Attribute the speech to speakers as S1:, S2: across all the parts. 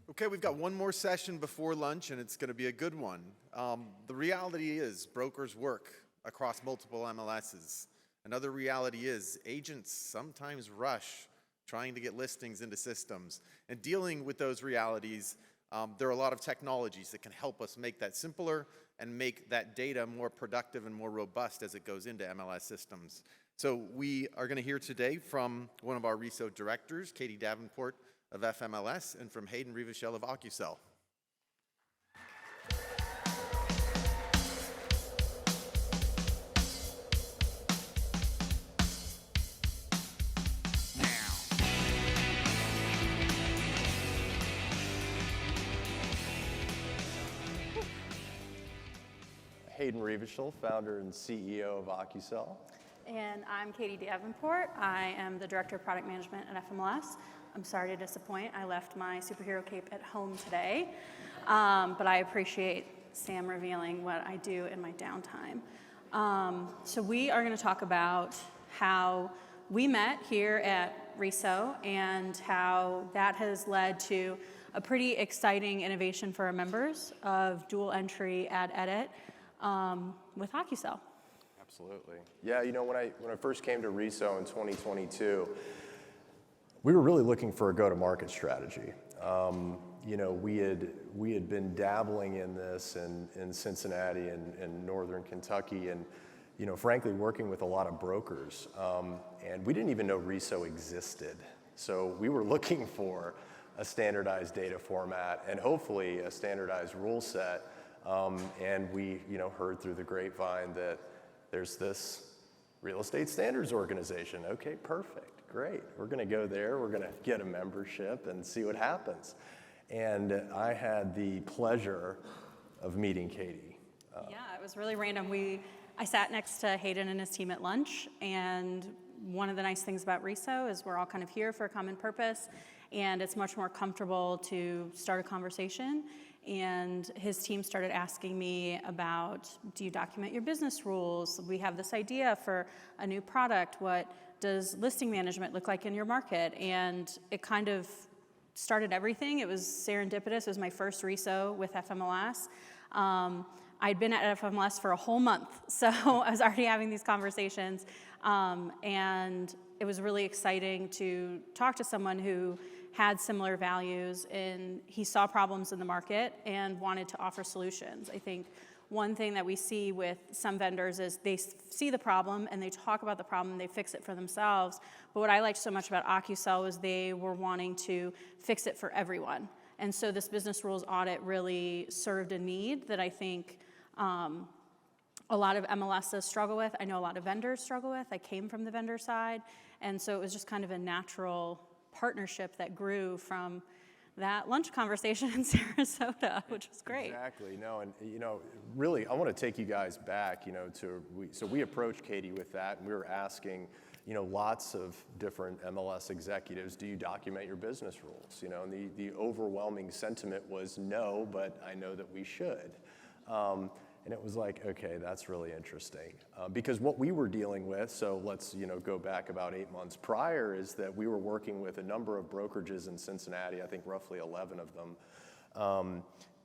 S1: Okay, we've got one more session before lunch, and it's going to be a good one. The reality is brokers work across multiple MLSs. Another reality is agents sometimes rush trying to get listings into systems. And dealing with those realities, there are a lot of technologies that can help us make that simpler and make that data more productive and more robust as it goes into MLS systems. So we are going to hear today from one of our RESO directors, Katy Davenport of FMLS, and from Hayden Rieveschl of Ocusell.
S2: Hayden Rieveschl, founder and CEO of Ocusell.
S3: And I'm Katy Davenport. I am the Director of Product Management at FMLS. I'm sorry to disappoint. I left my superhero cape at home today, but I appreciate Sam revealing what I do in my downtime. So we are going to talk about how we met here at RESO and how that has led to a pretty exciting innovation for our members of dual entry ad edit with Ocusell.
S2: Absolutely. Yeah, you know, when I first came to RESO in 2022, we were really looking for a go-to-market strategy. You know, we had been dabbling in this in Cincinnati and Northern Kentucky, and you know, frankly, working with a lot of brokers, and we didn't even know RESO existed. So we were looking for a standardized data format and hopefully a standardized rule set. And we, you know, heard through the grapevine that there's this real estate standards organization. Okay, perfect. Great, we're going to go there, we're going to get a membership and see what happens. And I had the pleasure of meeting Katy.
S3: Yeah, it was really random. I sat next to Hayden and his team at lunch, and one of the nice things about RESO is we're all kind of here for a common purpose, and it's much more comfortable to start a conversation. And his team started asking me about, do you document your business rules? We have this idea for a new product. What does listing management look like in your market? And it kind of started everything. It was serendipitous. It was my first RESO with FMLS. I'd been at FMLS for a whole month, so I was already having these conversations. And it was really exciting to talk to someone who had similar values, and he saw problems in the market and wanted to offer solutions. I think one thing that we see with some vendors is they see the problem and they talk about the problem and they fix it for themselves. But what I liked so much about Ocusell was they were wanting to fix it for everyone. And so this business rules audit really served a need that I think a lot of MLSs struggle with. I know a lot of vendors struggle with. I came from the vendor side. And so it was just kind of a natural partnership that grew from that lunch conversation in Sarasota, which was great.
S2: Exactly. No, and you know, really, I want to take you guys back. You know, so we approached Katy with that, and we were asking, you know, lots of different MLS executives, do you document your business rules? You know, and the overwhelming sentiment was no, but I know that we should. And it was like, okay, that's really interesting. Because what we were dealing with, so let's, you know, go back about 8 months prior, is that we were working with a number of brokerages in Cincinnati, I think roughly 11 of them,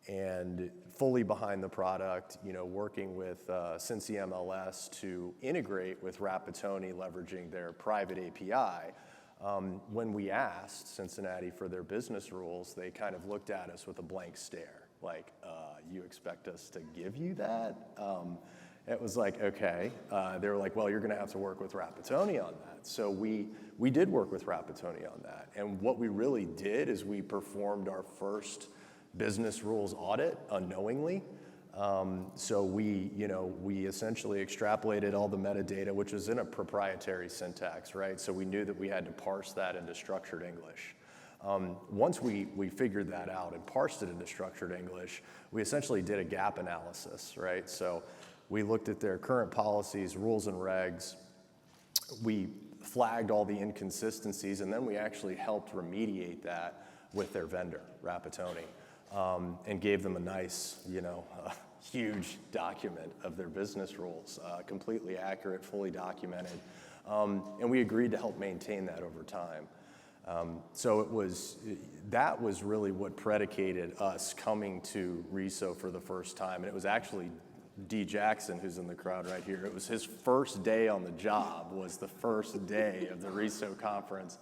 S2: and fully behind the product, you know, working with Cincy MLS to integrate with Rapatoni, leveraging their private API. When we asked Cincinnati for their business rules, they kind of looked at us with a blank stare. Like, you expect us to give you that? It was like, okay. They were like, well, you're going to have to work with Rapatoni on that. So we did work with Rapatoni on that. And what we really did is we performed our first business rules audit unknowingly. So we essentially extrapolated all the metadata, which was in a proprietary syntax, right? So we knew that we had to parse that into structured English. Once we figured that out and parsed it into structured English, we essentially did a gap analysis, right? So we looked at their current policies, rules and regs, we flagged all the inconsistencies, and then we actually helped remediate that with their vendor, Rapatoni, and gave them a nice, huge document of their business rules, completely accurate, fully documented, and we agreed to help maintain that over time. So that was really what predicated us coming to RESO for the first time. And it was actually D. Jackson, who's in the crowd right here. It was his first day on the job, was the first day of the RESO conference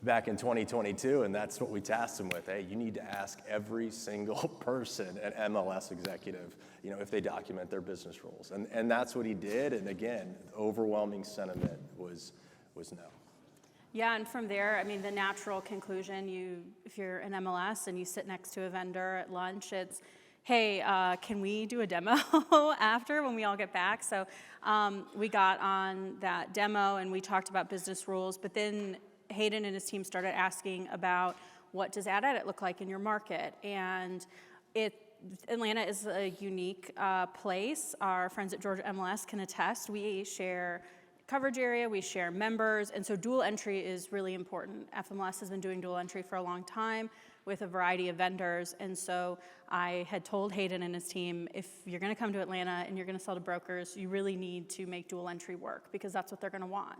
S2: back in 2022, and that's what we tasked him with. Hey, you need to ask every single person, an MLS executive, if they document their business rules. And that's what he did, and again, overwhelming sentiment was no.
S3: Yeah, and from there, I mean, the natural conclusion, if you're an MLS and you sit next to a vendor at lunch, it's, hey, can we do a demo after when we all get back? So we got on that demo and we talked about business rules, but then Hayden and his team started asking about what does ad edit look like in your market? And Atlanta is a unique place. Our friends at Georgia MLS can attest. We share coverage area, we share members, and so dual entry is really important. FMLS has been doing dual entry for a long time with a variety of vendors, and so I had told Hayden and his team, if you're gonna come to Atlanta and you're gonna sell to brokers, you really need to make dual entry work because that's what they're gonna want.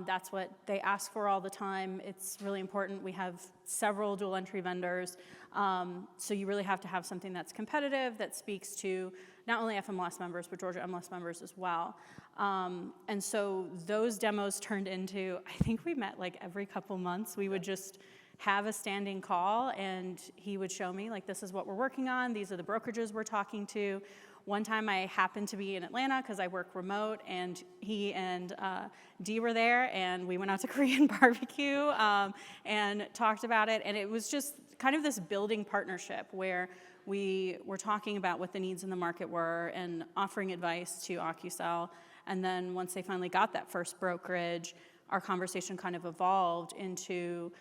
S3: That's what they ask for all the time. It's really important. We have several dual entry vendors, so you really have to have something that's competitive, that speaks to not only FMLS members, but Georgia MLS members as well. And so those demos turned into, I think we met like every couple months. We would just have a standing call and he would show me like, this is what we're working on. These are the brokerages we're talking to. One time I happened to be in Atlanta because I work remote, and he and Dee were there, and we went out to Korean barbecue and talked about it. And it was just kind of this building partnership where we were talking about what the needs in the market were and offering advice to Ocusell. And then once they finally got that first brokerage, our conversation kind of evolved into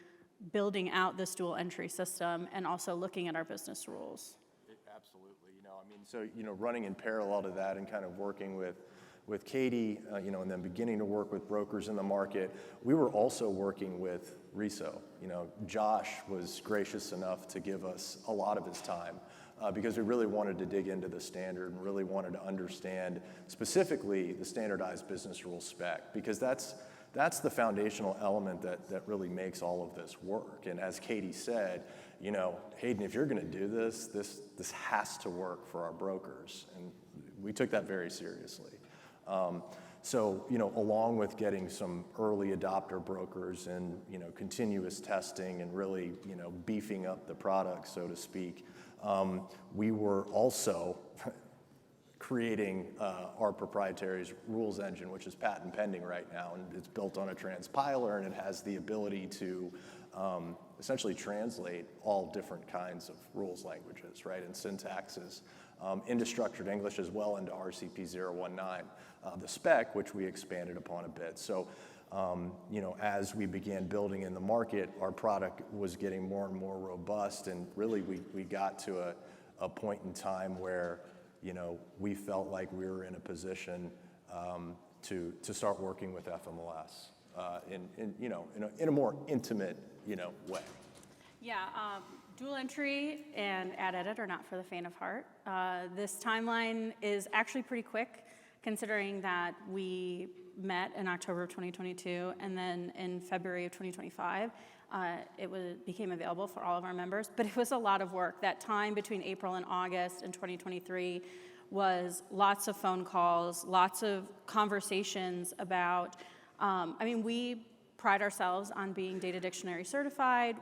S3: building out this dual entry system and also looking at our business rules.
S2: Absolutely. So, running in parallel to that and kind of working with Katy, and then beginning to work with brokers in the market, we were also working with RESO. Josh was gracious enough to give us a lot of his time because we really wanted to dig into the standard and really wanted to understand specifically the standardized business rule spec, because that's the foundational element that really makes all of this work. And as Katy said, Hayden, if you're going to do this has to work for our brokers. And we took that very seriously. So, along with getting some early adopter brokers and, continuous testing and really, beefing up the product, so to speak, we were also creating our proprietary rules engine, which is patent pending right now, and it's built on a transpiler, and it has the ability to essentially translate all different kinds of rules languages, right, and syntaxes into structured English as well into RCP 019, the spec, which we expanded upon a bit. So, as we began building in the market, our product was getting more and more robust, and really we got to a point in time where we felt like we were in a position to start working with FMLS in a more intimate way.
S3: Yeah, dual entry and ad edit are not for the faint of heart. This timeline is actually pretty quick, considering that we met in October of 2022, and then in February of 2025, it became available for all of our members, but it was a lot of work. That time between April and August in 2023 was lots of phone calls, lots of conversations about, we pride ourselves on being data dictionary certified.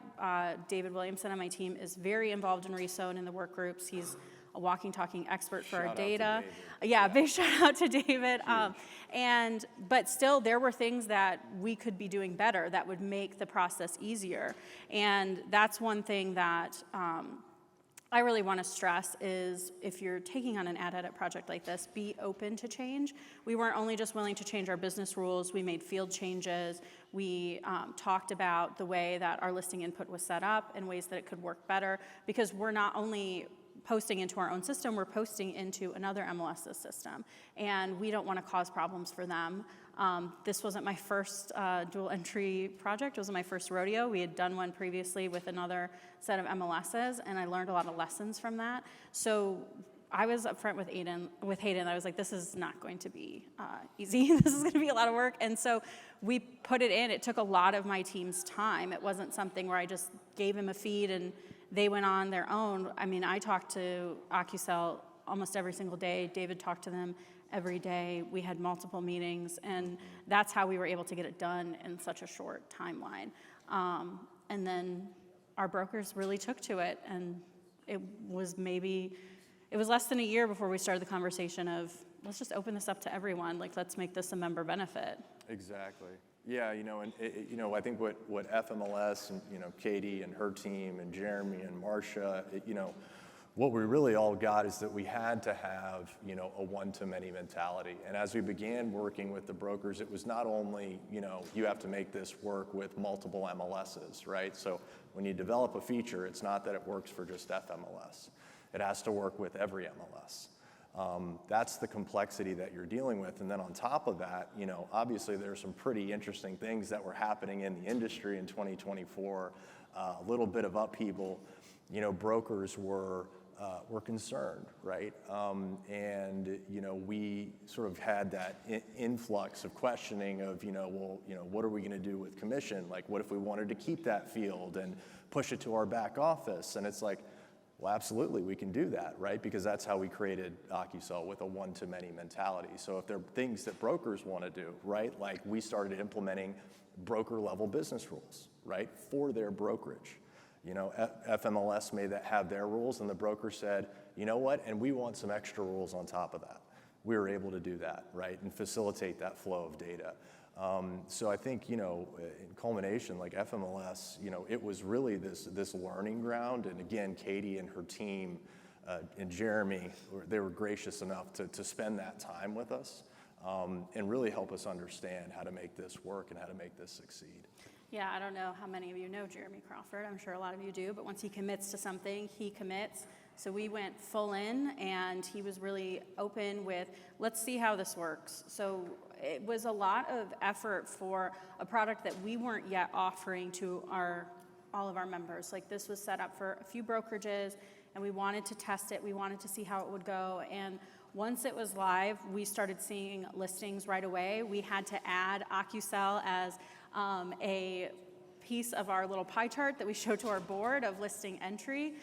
S3: David Williamson on my team is very involved in RESO and in the work groups. He's a walking, talking expert for our data. Yeah, big shout out to David. But still, there were things that we could be doing better that would make the process easier. And that's one thing that I really want to stress is if you're taking on an ad edit project like this, be open to change. We weren't only just willing to change our business rules, we made field changes. We talked about the way that our listing input was set up and ways that it could work better, because we're not only posting into our own system, we're posting into another MLS's system, and we don't want to cause problems for them. This wasn't my first dual entry project. It wasn't my first rodeo. We had done one previously with another set of MLSs, and I learned a lot of lessons from that. So I was upfront with Hayden. I was like, this is not going to be easy. This is going to be a lot of work. And so we put it in. It took a lot of my team's time. It wasn't something where I just gave him a feed and they went on their own. I mean, I talked to Ocusell almost every single day. David talked to them every day. We had multiple meetings, and that's how we were able to get it done in such a short timeline. And then our brokers really took to it, and it was less than a year before we started the conversation of, let's just open this up to everyone. Like, let's make this a member benefit.
S2: Exactly. Yeah, and I think what FMLS and, Katy and her team and Jeremy and Marcia, what we really all got is that we had to have, a one-to-many mentality. And as we began working with the brokers, it was not only, you have to make this work with multiple MLSs, right? So when you develop a feature, it's not that it works for just FMLS. It has to work with every MLS. That's the complexity that you're dealing with. And then on top of that, obviously there's some pretty interesting things that were happening in the industry in 2024, a little bit of upheaval. Brokers were concerned, right? And we sort of had that influx of questioning of, what are we going to do with commission? Like, what if we wanted to keep that field and push it to our back office? And it's like, well, absolutely, we can do that, right? Because that's how we created Ocusell, with a one-to-many mentality. So if there are things that brokers want to do, right? Like, we started implementing broker-level business rules, right, for their brokerage. FMLS may have their rules, and the broker said, you know what, and we want some extra rules on top of that. We were able to do that, right, and facilitate that flow of data. So I think, in culmination, like FMLS, it was really this learning ground. And again, Katy and her team and Jeremy, they were gracious enough to spend that time with us and really help us understand how to make this work and how to make this succeed.
S3: Yeah, I don't know how many of you know Jeremy Crawford. I'm sure a lot of you do, but once he commits to something, he commits. So we went full in, and he was really open with, let's see how this works. So it was a lot of effort for a product that we weren't yet offering to all of our members. Like, this was set up for a few brokerages, and we wanted to test it. We wanted to see how it would go. And once it was live, we started seeing listings right away. We had to add Ocusell as a piece of our little pie chart that we show to our board of listing entry,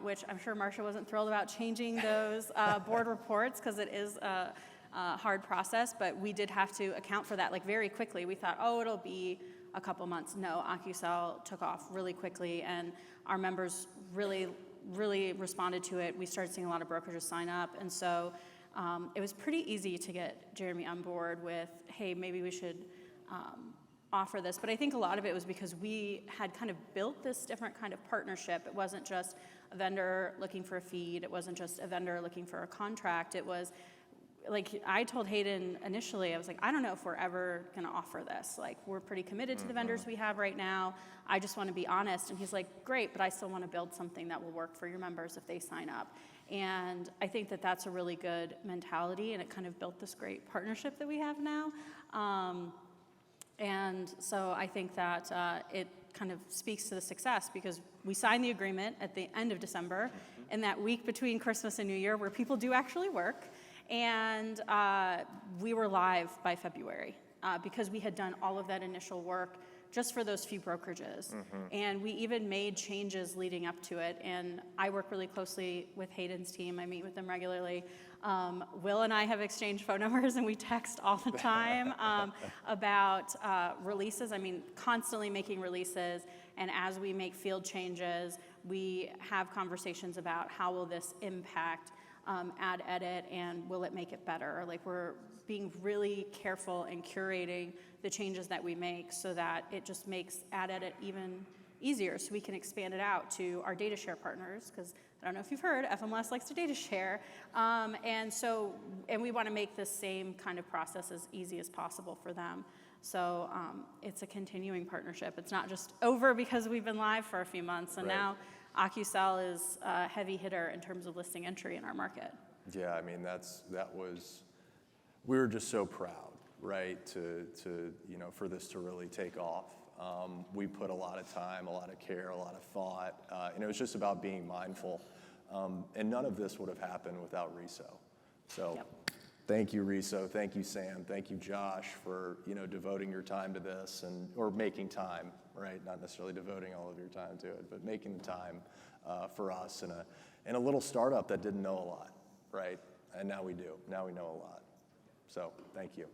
S3: which I'm sure Marcia wasn't thrilled about changing those board reports, because it is a hard process, but we did have to account for that very quickly. We thought, it'll be a couple months. No, Ocusell took off really quickly, and our members really, really responded to it. We started seeing a lot of brokerages sign up, and so it was pretty easy to get Jeremy on board with, hey, maybe we should offer this. But I think a lot of it was because we had kind of built this different kind of partnership. It wasn't just a vendor looking for a feed. It wasn't just a vendor looking for a contract. It was like, I told Hayden initially, I was like, I don't know if we're ever going to offer this. Like, we're pretty committed to the vendors we have right now. I just want to be honest. And he's like, great, but I still want to build something that will work for your members if they sign up. And I think that that's a really good mentality, and it kind of built this great partnership that we have now. And so I think that it kind of speaks to the success, because we signed the agreement at the end of December, in that week between Christmas and New Year, where people do actually work. And we were live by February because we had done all of that initial work just for those few brokerages. And we even made changes leading up to it. And I work really closely with Hayden's team. I meet with them regularly. Will and I have exchanged phone numbers, and we text all the time about releases. I mean, constantly making releases. And as we make field changes, we have conversations about how will this impact add, edit, and will it make it better? Like, we're being really careful in curating the changes that we make so that it just makes add, edit even easier, so we can expand it out to our data share partners, because I don't know if you've heard, FMLS likes to data share. And we want to make this same kind of process as easy as possible for them. So it's a continuing partnership. It's not just over because we've been live for a few months, and now Ocusell is a heavy hitter in terms of listing entry in our market. Yeah,
S2: I mean, we were just so proud, right, to for this to really take off. We put a lot of time, a lot of care, a lot of thought, and it was just about being mindful And none of this would have happened without RESO. So
S3: Yep.
S2: thank you, RESO. Thank you, Sam. Thank you, Josh, for devoting your time to this or making time, right? Not necessarily devoting all of your time to it, but making the time for us in a little startup that didn't know a lot, right? And now we do. Now we know a lot. So thank you.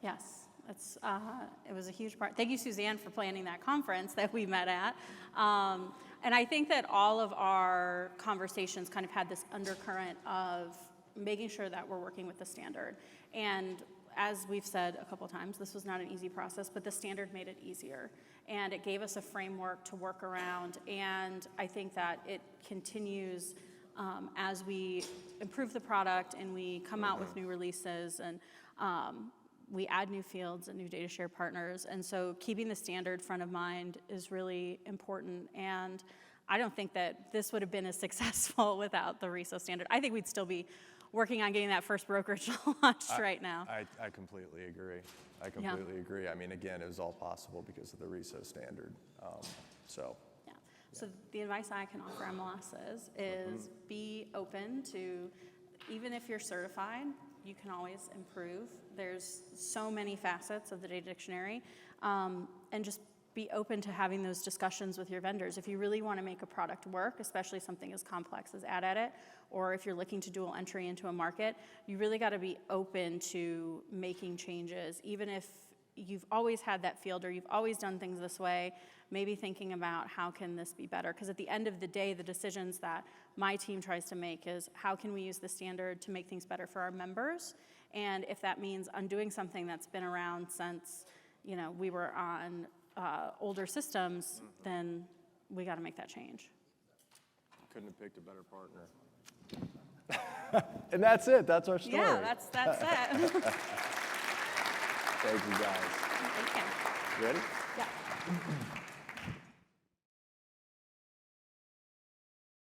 S3: Yes, it was a huge part. Thank you, Suzanne, for planning that conference that we met at. And I think that all of our conversations kind of had this undercurrent of making sure that we're working with the standard. And as we've said a couple times, this was not an easy process, but the standard made it easier. And it gave us a framework to work around. And I think that it continues as we improve the product and we come out with new releases and we add new fields and new data share partners. And so keeping the standard front of mind is really important. And I don't think that this would have been as successful without the RESO standard. I think we'd still be working on getting that first brokerage launched right now.
S2: I completely agree. I completely agree. I mean, again, it was all possible because of the RESO standard.
S3: Yeah. So the advice I can offer MLSs is be open to, even if you're certified, you can always improve. There's so many facets of the data dictionary, and just be open to having those discussions with your vendors. If you really want to make a product work, especially something as complex as Add Edit, or if you're looking to dual entry into a market, you really got to be open to making changes, even if you've always had that field or you've always done things this way, maybe thinking about how can this be better? Because at the end of the day, the decisions that my team tries to make is how can we use the standard to make things better for our members? And if that means undoing something that's been around since we were on older systems, then we got to make that change.
S2: Couldn't have picked a better partner. And that's it. That's our story.
S3: Yeah, that's it.
S2: Thank you, guys.
S3: Thank you.
S2: Ready?
S3: Yeah.